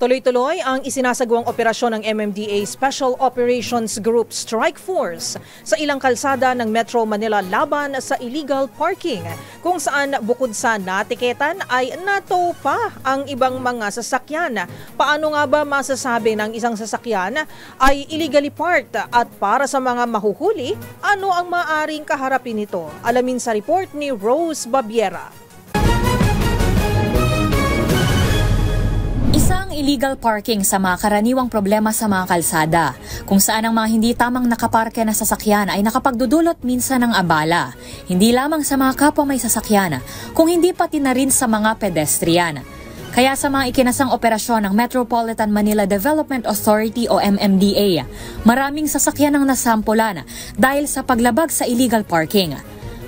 Tuloy-tuloy ang isinasagawang operasyon ng MMDA Special Operations Group Strike Force sa ilang kalsada ng Metro Manila laban sa illegal parking, kung saan bukod sa natiketan ay natow pa ang ibang mga sasakyan. Paano nga ba masasabi ng isang sasakyan ay illegally parked at para sa mga mahuhuli, ano ang maaring kaharapin nito? Alamin sa report ni Rose Babiera. Isang illegal parking sa mga karaniwang problema sa mga kalsada, kung saan ang mga hindi tamang nakaparke na sasakyan ay nakapagdudulot minsan ng abala, hindi lamang sa mga kapwa may sasakyan, kung hindi pati na rin sa mga pedestrian. Kaya sa mga ikinasang operasyon ng Metropolitan Manila Development Authority o MMDA, maraming sasakyan ang nasampulan dahil sa paglabag sa illegal parking.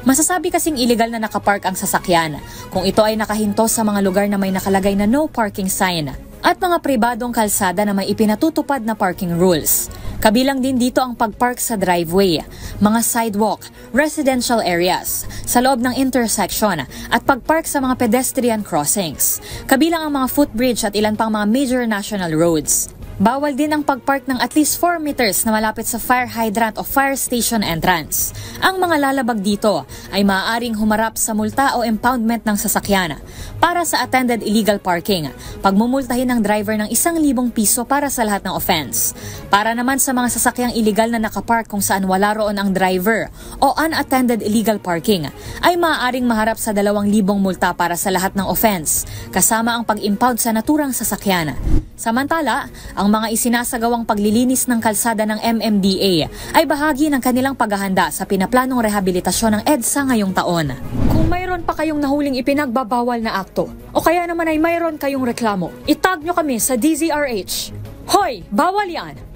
Masasabi kasing illegal na nakapark ang sasakyan kung ito ay nakahinto sa mga lugar na may nakalagay na no parking sign at mga pribadong kalsada na may ipinatutupad na parking rules. Kabilang din dito ang pagpark sa driveway, mga sidewalk, residential areas, sa loob ng intersection at pagpark sa mga pedestrian crossings. Kabilang ang mga footbridge at ilan pang mga major national roads. Bawal din ang pagpark ng at least 4 meters na malapit sa fire hydrant o fire station entrance. Ang mga lalabag dito ay maaaring humarap sa multa o impoundment ng sasakyan. Para sa attended illegal parking, pagmumultahin ng driver ng 1,000 piso para sa lahat ng offense. Para naman sa mga sasakyang illegal na nakapark kung saan wala roon ang driver o unattended illegal parking, ay maaaring maharap sa 2,000 multa para sa lahat ng offense, kasama ang pag-impound sa naturang sasakyan. Samantala, ang mga isinasagawang paglilinis ng kalsada ng MMDA ay bahagi ng kanilang paghahanda sa pinaplanong rehabilitasyon ng EDSA ngayong taon. Kung mayroon pa kayong nahuling ipinagbabawal na akto o kaya naman ay mayroon kayong reklamo, itag nyo kami sa DZRH. Hoy! Bawal yan!